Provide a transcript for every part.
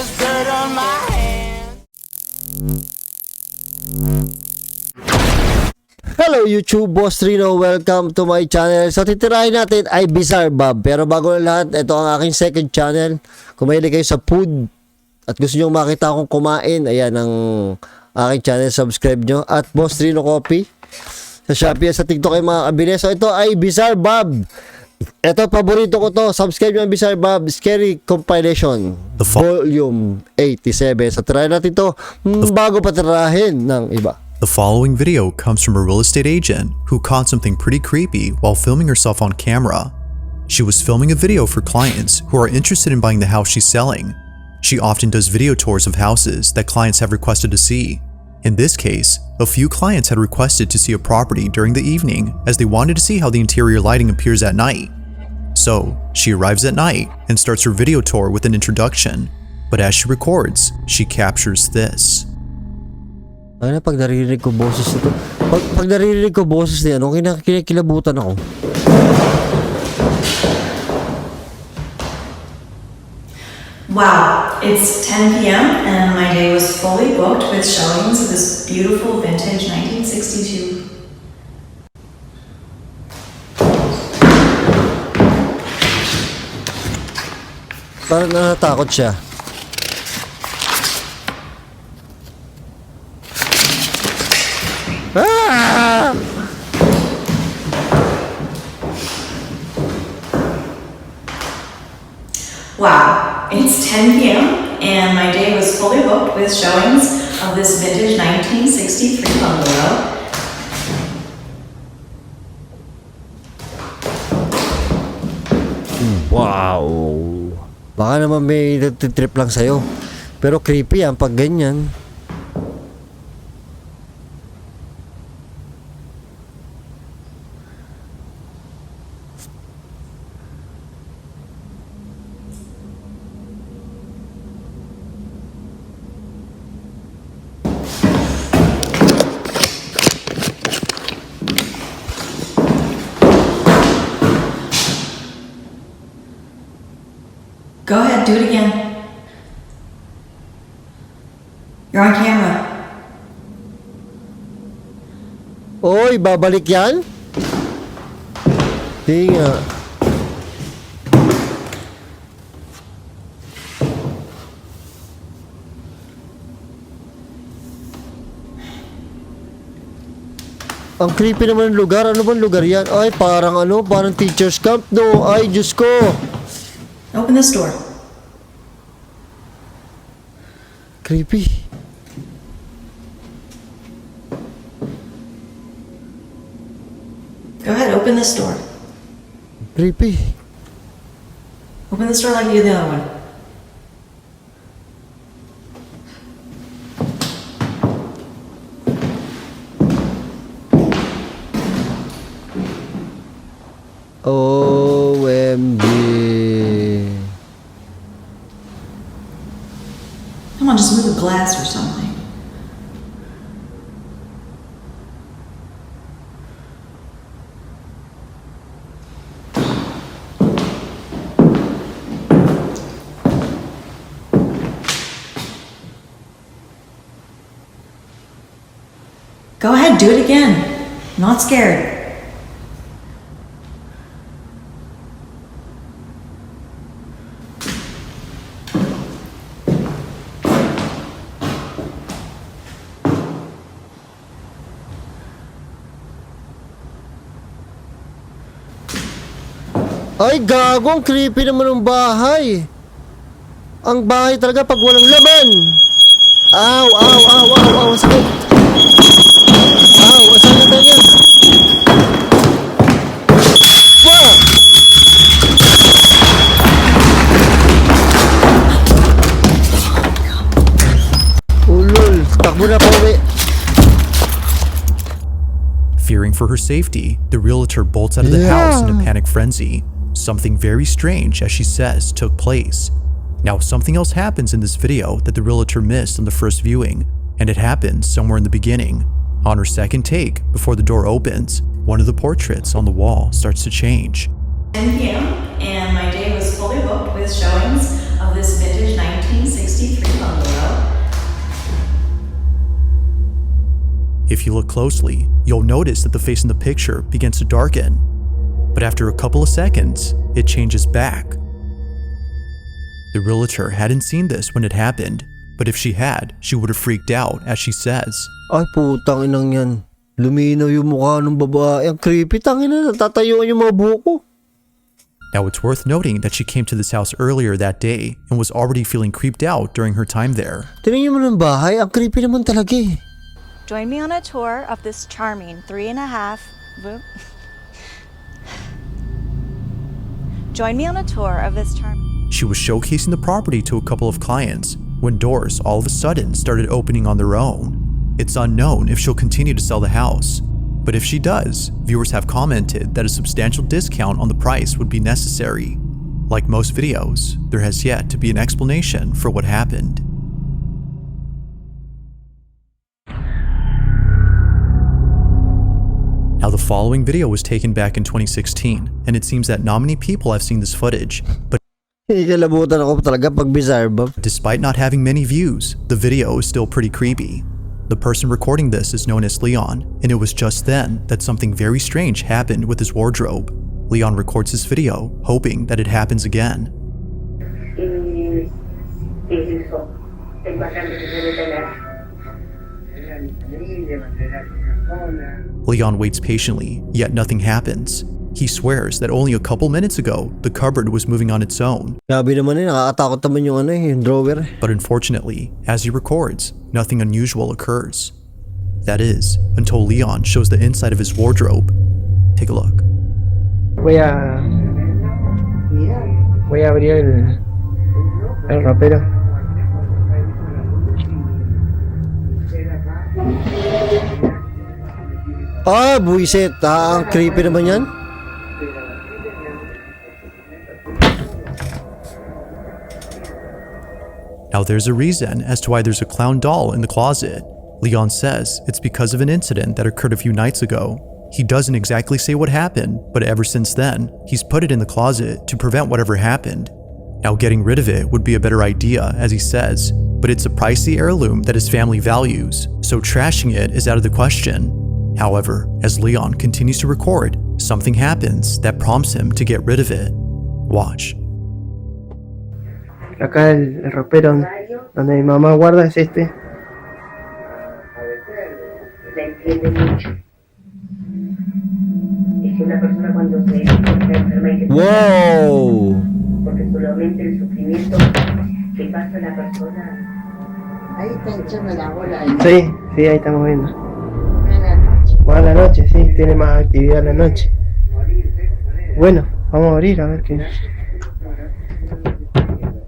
there's dirt on my hands. Hello YouTube, Boss Rino. Welcome to my channel. So titirahin natin ay BIZZAREBUB. Pero bago na lahat, ito ang aking second channel. Kung mahilig kayo sa food at gusto nyo makita akong kumain, ayan ang aking channel, subscribe nyo. At Boss Rino Coffee sa Shopee at sa TikTok ay mga kabili. So ito ay BIZZAREBUB. Ito, paborito ko to. Subscribe nyo ang BIZZAREBUB Scary Compilation Volume 87. So tirahin natin to bago pa tirahin ng iba. The following video comes from a real estate agent who caught something pretty creepy while filming herself on camera. She was filming a video for clients who are interested in buying the house she's selling. She often does video tours of houses that clients have requested to see. In this case, a few clients had requested to see a property during the evening as they wanted to see how the interior lighting appears at night. So, she arrives at night and starts her video tour with an introduction. But as she records, she captures this. Ano, pag naririnig ko boses ito, pag naririnig ko boses niya, kinakilabutan ako. Wow, it's 10 p.m. and my day was fully booked with showings of this beautiful vintage 1962. Parang natatakot siya. Ah! Wow, it's 10 p.m. and my day was fully booked with showings of this vintage 1963 bungalow. Wow! Baka naman may trip lang sa'yo. Pero creepy yan pag ganyan. Go ahead, do it again. You're on camera. Oy, babalik yan? Di nga. Ang creepy naman ng lugar. Ano bang lugar yan? Ay, parang parang teacher's camp no. Ay, Diyos ko. Open this door. Creepy. Go ahead, open this door. Creepy. Open this door like you did the other one. OMG. Come on, just move the glass or something. Go ahead, do it again. I'm not scared. Ay, gago, ang creepy naman ng bahay. Ang bahay talaga pag walang laman. Aw, aw, aw, aw, aw, ang sakit. Aw, ang sakit na yan. Wow! Ulol, takbo na pa uwi. Fearing for her safety, the realtor bolts out of the house in a panic frenzy. Something very strange, as she says, took place. Now, something else happens in this video that the realtor missed on the first viewing, and it happens somewhere in the beginning. On her second take, before the door opens, one of the portraits on the wall starts to change. 10 p.m. and my day was fully booked with showings of this vintage 1960 1963 bungalow. If you look closely, you'll notice that the face in the picture begins to darken. But after a couple of seconds, it changes back. The realtor hadn't seen this when it happened, but if she had, she would have freaked out, as she says. Ay, putang inang yan. Luminaw yung mukha ng babae. Ang creepy, tangin na, natatayuan yung mga buko. Now it's worth noting that she came to this house earlier that day and was already feeling creeped out during her time there. Tingnan mo ng bahay, ang creepy naman talaga eh. Join me on a tour of this charming 3.5. Join me on a tour of this charming. She was showcasing the property to a couple of clients when doors all of a sudden started opening on their own. It's unknown if she'll continue to sell the house, but if she does, viewers have commented that a substantial discount on the price would be necessary. Like most videos, there has yet to be an explanation for what happened. Now, the following video was taken back in 2016, and it seems that not many people have seen this footage, but Kalabutan ako talaga pag BIZZAREBUB. despite not having many views, the video is still pretty creepy. The person recording this is known as Leon, and it was just then that something very strange happened with his wardrobe. Leon records this video, hoping that it happens again. Leon waits patiently, yet nothing happens. He swears that only a couple minutes ago, the cupboard was moving on its own. Grabe naman eh, nakakatakot naman yung yung drawer. But unfortunately, as he records, nothing unusual occurs. That is, until Leon shows the inside of his wardrobe. Take a look. Voy a abrir el ropero. Ah, buisit. Ang creepy naman yan. Now there's a reason as to why there's a clown doll in the closet. Leon says it's because of an incident that occurred a few nights ago. He doesn't exactly say what happened, but ever since then, he's put it in the closet to prevent whatever happened. Now getting rid of it would be a better idea, as he says, but it's a pricey heirloom that his family values, so trashing it is out of the question. However, as Leon continues to record, something happens that prompts him to get rid of it. Watch. Acá el ropero donde mi mamá guarda es este. La entiende mucho. Es que una persona cuando se enferma y se Wow! porque solamente el sufrimiento que pasa a la persona. Ahí está echando la bola. Sí, sí, ahí estamos viendo. Buenas noches. Buenas noches, sí, tiene más actividad en la noche. Bueno, vamos a abrir a ver qué.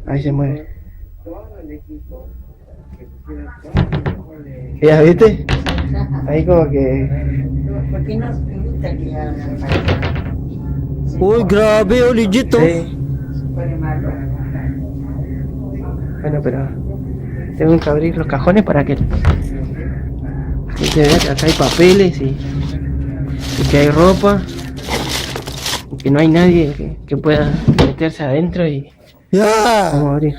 Ahí se mueve. ¿Ya viste? Ahí como que... ¿Por qué no te gusta que hagan para Uy, grabe oh, legit oh. Sí. pone malo? Bueno, pero tengo que abrir los cajones para que se vea que acá hay papeles y que hay ropa y que no hay nadie que pueda meterse adentro y Yeah! vamos a abrir.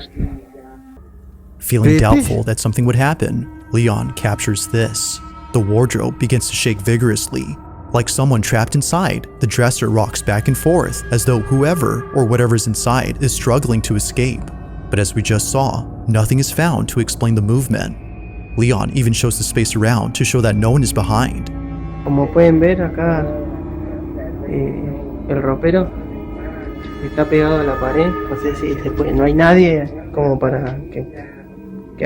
Feeling Creepy. doubtful that something would happen, Leon captures this. The wardrobe begins to shake vigorously. Like someone trapped inside, the dresser rocks back and forth as though whoever or whatever's inside is struggling to escape. But as we just saw, nothing is found to explain the movement. Leon even shows the space around to show that no one is behind. Como pueden ver acá, el ropero está pegado a la pared. No sé si se puede, no hay nadie como para que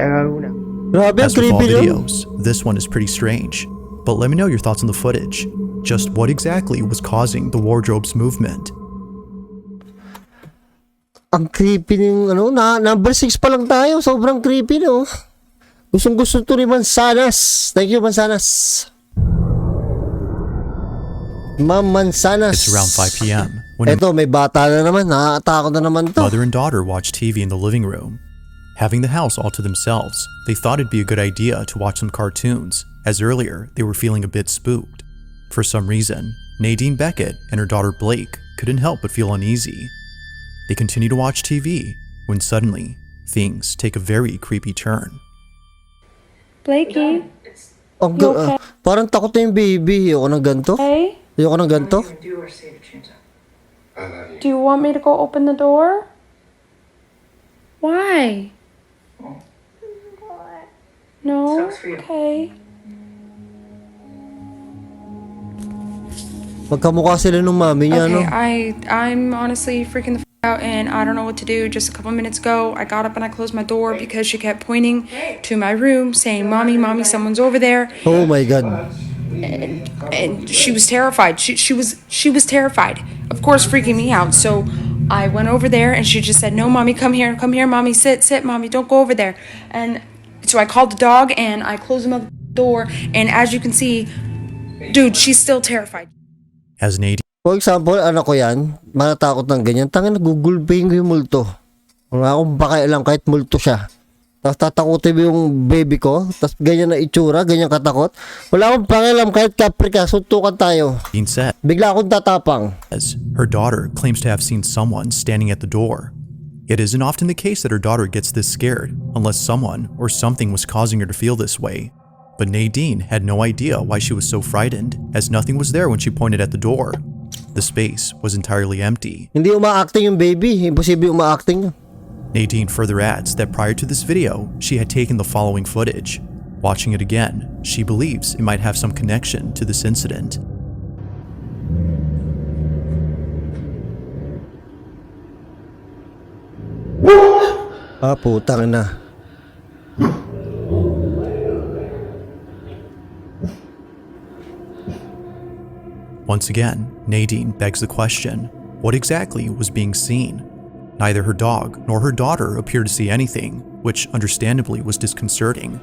haga alguna. Grabe, ang As with all creepy no? videos, this one is pretty strange. But let me know your thoughts on the footage. Just what exactly was causing the wardrobe's movement? Ang creepy ng number 6 pa lang tayo. Sobrang creepy no. Gustong gusto to ni Mansanas. Thank you, Mansanas. Ma'am Mansanas. It's around 5 p.m. when Eto, may bata na naman. Nakakatakot na naman to. mother and daughter watch TV in the living room. Having the house all to themselves, they thought it'd be a good idea to watch some cartoons, as earlier they were feeling a bit spooked. For some reason, Nadine Beckett and her daughter Blake couldn't help but feel uneasy. They continued to watch TV when suddenly things take a very creepy turn. Blakey, Ang You okay? parang takot na yung baby. Ayoko ng ganito. hey? Ayoko ng ganito. Do you want me to go open the door? Why? No? Okay. Magkamukha sila nung mami niya, no? Okay, I'm honestly freaking the out and I don't know what to do. Just a couple minutes ago, I got up and I closed my door because she kept pointing to my room saying, Mommy, Mommy, someone's over there. Oh my God. And she was terrified. She was terrified. Of course, freaking me out. So I went over there and she just said, No, Mommy, come here, Mommy, sit, Mommy, don't go over there. And so I called the dog and I closed the door. And as you can see, dude, she's still terrified. As Nadine For example, anak ko yan, matatakot ng ganyan. Tangin, nagugulping ko yung multo. Wala akong pakialam kahit multo siya. Tapos tatakutin mo yung baby ko, tapos ganyan na itsura, ganyan katakot. Wala akong pakialam kahit kapre ka, suntukan tayo. said, Bigla akong tatapang. as her daughter claims to have seen someone standing at the door. It isn't often the case that her daughter gets this scared, unless someone or something was causing her to feel this way. But Nadine had no idea why she was so frightened, as nothing was there when she pointed at the door. The space was entirely empty. Hindi uma-acting yung baby, imposible uma-acting yun. Nadine further adds that prior to this video, she had taken the following footage. Watching it again, she believes it might have some connection to this incident. Ah, putang na. Once again, Nadine begs the question, what exactly was being seen? Neither her dog nor her daughter appear to see anything, which understandably was disconcerting.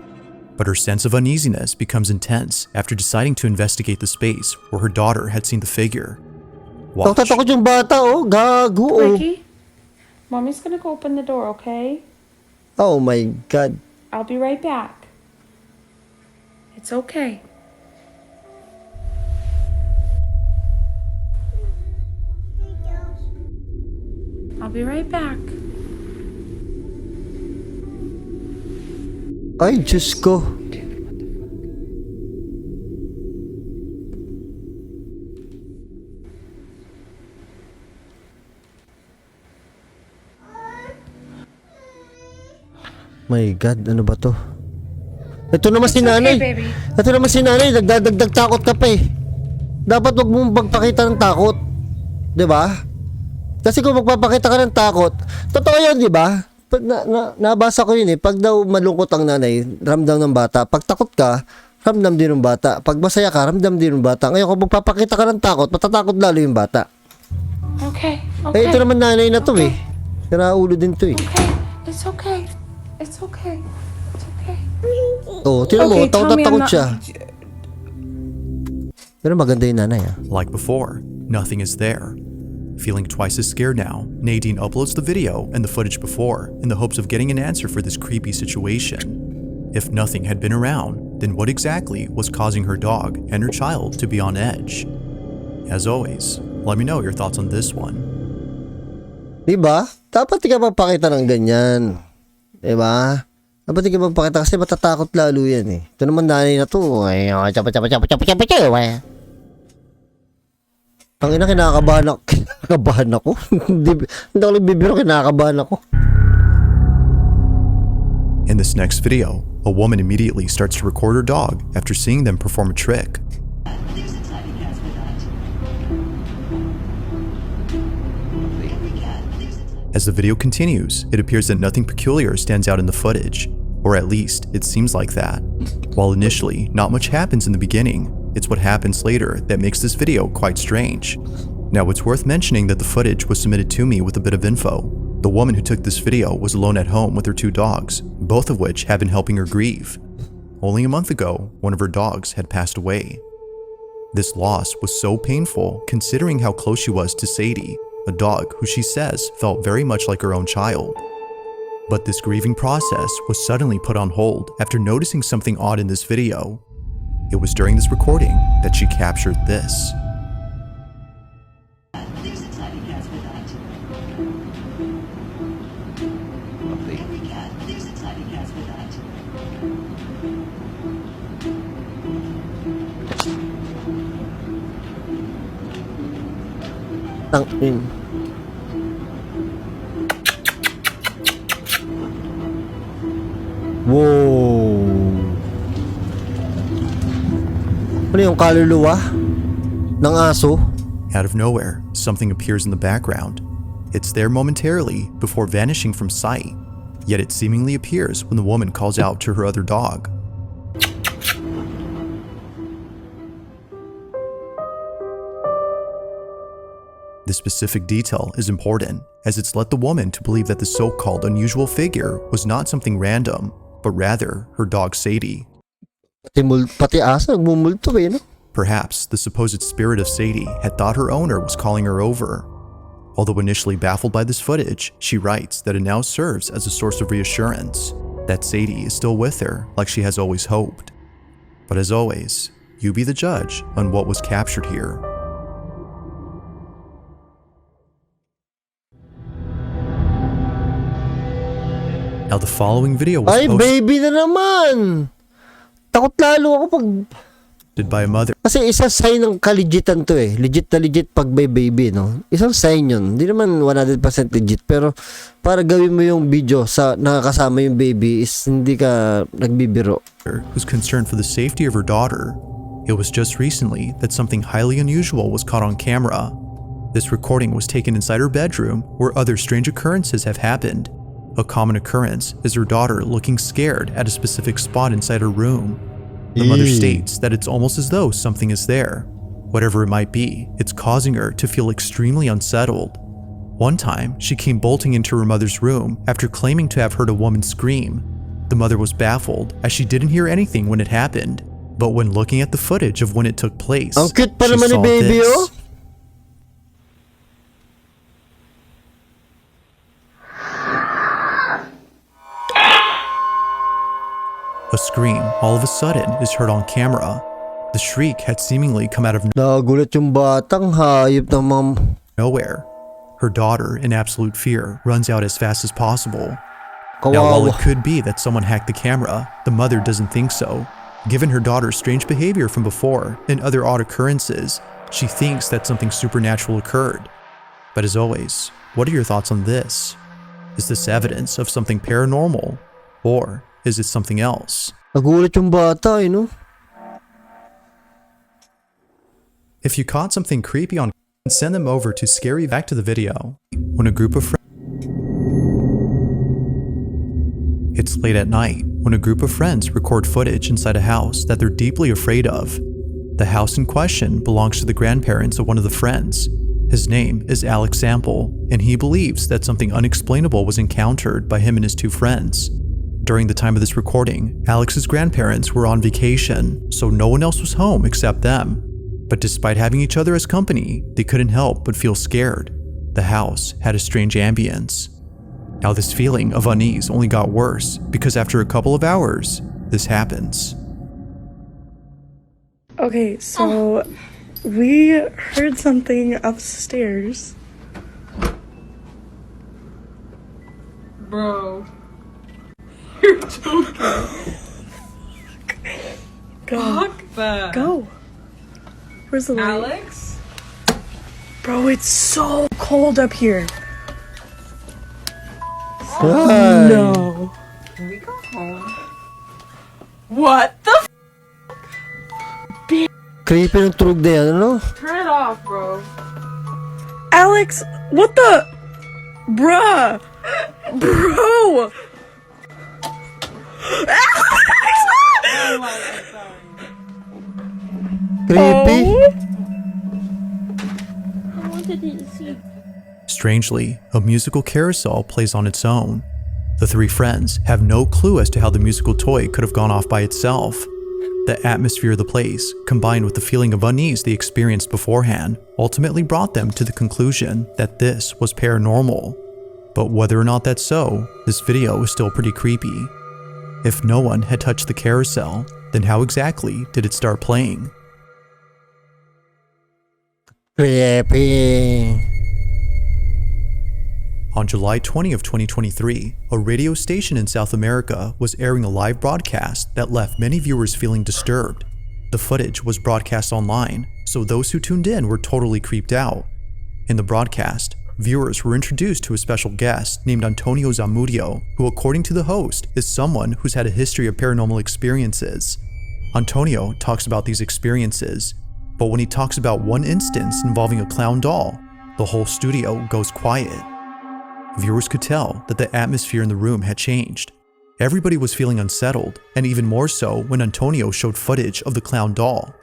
But her sense of uneasiness becomes intense after deciding to investigate the space where her daughter had seen the figure. Watch. Takot yung bata, oh. Gago, oh. Blakey, Mommy's gonna go open the door, okay? Oh my God. I'll be right back. It's okay. I'll be right back. Ay, Diyos ko. My God, ano ba to? Ito naman si nanay. baby. Ito naman si nanay, nagdadagdag takot ka pa eh. Dapat wag mong magpakita ng takot. 'Di ba? Kasi kung magpapakita ka ng takot, totoo 'yun, 'di ba? Nabasa ko 'yun eh. Pag daw malungkot ang nanay, ramdam ng bata. Pag takot ka, ramdam din ng bata. Pag masaya ka, ramdam din ng bata. Ngayon kung magpapakita ka ng takot, matatakot lalo yung bata. Okay, Eh, ito okay, naman nanay na to eh. Sira ulo din to eh. okay. It's okay. It's okay. It's okay. Oh, tinan mo, Okay, takot tell na me takot I'm not- siya. Pero maganda yung nanay ah. Like before, nothing is there. Feeling twice as scared now, Nadine uploads the video and the footage before in the hopes of getting an answer for this creepy situation. If nothing had been around, then what exactly was causing her dog and her child to be on edge? As always, let me know your thoughts on this one. Diba? Dapat di ka magpakita ng ganyan. Diba? Dapat di ka magpakita kasi matatakot lalo yan eh. Ito naman nanay na to. Ay, chapa. Ang ina, kinakabahan ako. Kinakabahan ako? Hindi ako nagbibiro, kinakabahan ako. In this next video, a woman immediately starts to record her dog after seeing them perform a trick. As the video continues, it appears that nothing peculiar stands out in the footage, or at least it seems like that. While initially not much happens in the beginning, it's what happens later that makes this video quite strange. Now it's worth mentioning that the footage was submitted to me with a bit of info. The woman who took this video was alone at home with her 2 dogs, both of which have been helping her grieve. Only a month ago, one of her dogs had passed away. This loss was so painful considering how close she was to Sadie, a dog who she says felt very much like her own child. But this grieving process was suddenly put on hold after noticing something odd in this video. It was during this recording that she captured this. Tangin. Wow. Ano yung kaluluwa ng aso? Out of nowhere, something appears in the background. It's there momentarily before vanishing from sight, yet it seemingly appears when the woman calls out to her other dog. This specific detail is important, as it's led the woman to believe that the so-called unusual figure was not something random, but rather her dog Sadie. Pati asa, nagmumulto eh, no? Perhaps the supposed spirit of Sadie had thought her owner was calling her over. Although initially baffled by this footage, she writes that it now serves as a source of reassurance that Sadie is still with her like she has always hoped. But as always, you be the judge on what was captured here. Now the following video was Ay, posted baby na naman! Takot lalo ako pag... by a mother Kasi isang sign ng kalegitan to eh. Legit na legit pag may baby, no? Isang sign yun. Hindi naman 100% legit. Pero para gawin mo yung video sa nakakasama yung baby is hindi ka nagbibiro. who's concerned for the safety of her daughter. It was just recently that something highly unusual was caught on camera. This recording was taken inside her bedroom where other strange occurrences have happened. A common occurrence is her daughter looking scared at a specific spot inside her room. The mother states that it's almost as though something is there. Whatever it might be, it's causing her to feel extremely unsettled. One time, she came bolting into her mother's room after claiming to have heard a woman scream. The mother was baffled as she didn't hear anything when it happened, but when looking at the footage of when it took place, Ang cute pa she naman ni saw baby, this. oh. A scream all of a sudden is heard on camera. The shriek had seemingly come out of Nagulat yung batang hayop ng mga... nowhere. Her daughter, in absolute fear, runs out as fast as possible. Now, while Kawawa. it could be that someone hacked the camera, the mother doesn't think so. Given her daughter's strange behavior from before and other odd occurrences, she thinks that something supernatural occurred. But as always, what are your thoughts on this? Is this evidence of something paranormal? Or is it something else? Nagulat yung bata, no? If you caught something creepy on, send them over to Scary. Back to the video. When a group of friends... It's late at night when a group of friends record footage inside a house that they're deeply afraid of. The house in question belongs to the grandparents of one of the friends. His name is Alex Sample, and he believes that something unexplainable was encountered by him and his two friends. During the time of this recording, Alex's grandparents were on vacation, so no one else was home except them. But despite having each other as company, they couldn't help but feel scared. The house had a strange ambience. Now this feeling of unease only got worse because after a couple of hours, this happens. Okay, so we heard something upstairs. Bro. You're joking. Go. Fuck that. Go. Where's the light? Alex? Bro, it's so cold up here. Ay. No. Can we go home? What the Creepy ng tulog na yan, ano? Turn it off, bro. Alex, what the? Bruh. Bro. Creepy? Strangely, a musical carousel plays on its own. The three friends have no clue as to how the musical toy could have gone off by itself. The atmosphere of the place, combined with the feeling of unease they experienced beforehand, ultimately brought them to the conclusion that this was paranormal. But whether or not that's so, this video is still pretty creepy. If no one had touched the carousel, then how exactly did it start playing? Creepy. On July 20 of 2023, a radio station in South America was airing a live broadcast that left many viewers feeling disturbed. The footage was broadcast online, so those who tuned in were totally creeped out. In the broadcast, viewers were introduced to a special guest named Antonio Zamudio, who according to the host is someone who's had a history of paranormal experiences. Antonio talks about these experiences, but when he talks about one instance involving a clown doll, the whole studio goes quiet. Viewers could tell that the atmosphere in the room had changed. Everybody was feeling unsettled, and even more so when Antonio showed footage of the clown doll.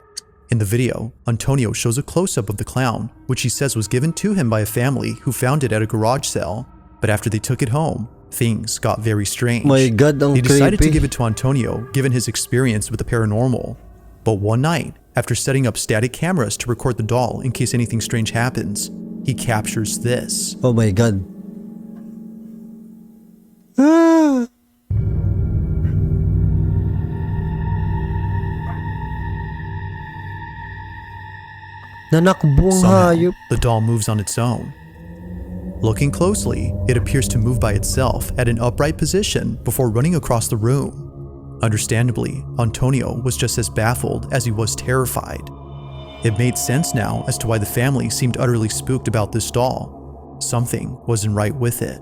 In the video, Antonio shows a close-up of the clown, which he says was given to him by a family who found it at a garage sale, but after they took it home, things got very strange. My God, ang They decided to creepy. give it to Antonio given his experience with the paranormal. But one night, after setting up static cameras to record the doll in case anything strange happens, he captures this. Oh my God. Ah. Nanakbong Somehow, hayop. the doll moves on its own. Looking closely, it appears to move by itself at an upright position before running across the room. Understandably, Antonio was just as baffled as he was terrified. It made sense now as to why the family seemed utterly spooked about this doll. Something wasn't right with it.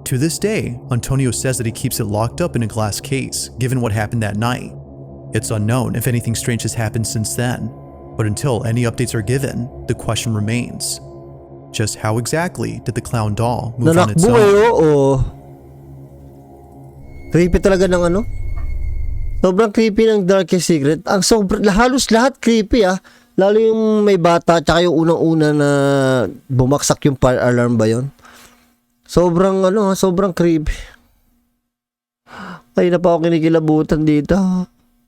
To this day, Antonio says that he keeps it locked up in a glass case, given what happened that night. It's unknown if anything strange has happened since then, but until any updates are given, the question remains. Just how exactly did the clown doll move on its Nanakbo own? oo. Creepy talaga ng ano? Sobrang creepy ng Darkest Secret. Ang halos lahat creepy ah. Lalo yung may bata tsaka yung unang-una na bumaksak yung fire alarm ba yun? Sobrang sobrang creepy. Ay na pa ako kinikilabutan dito.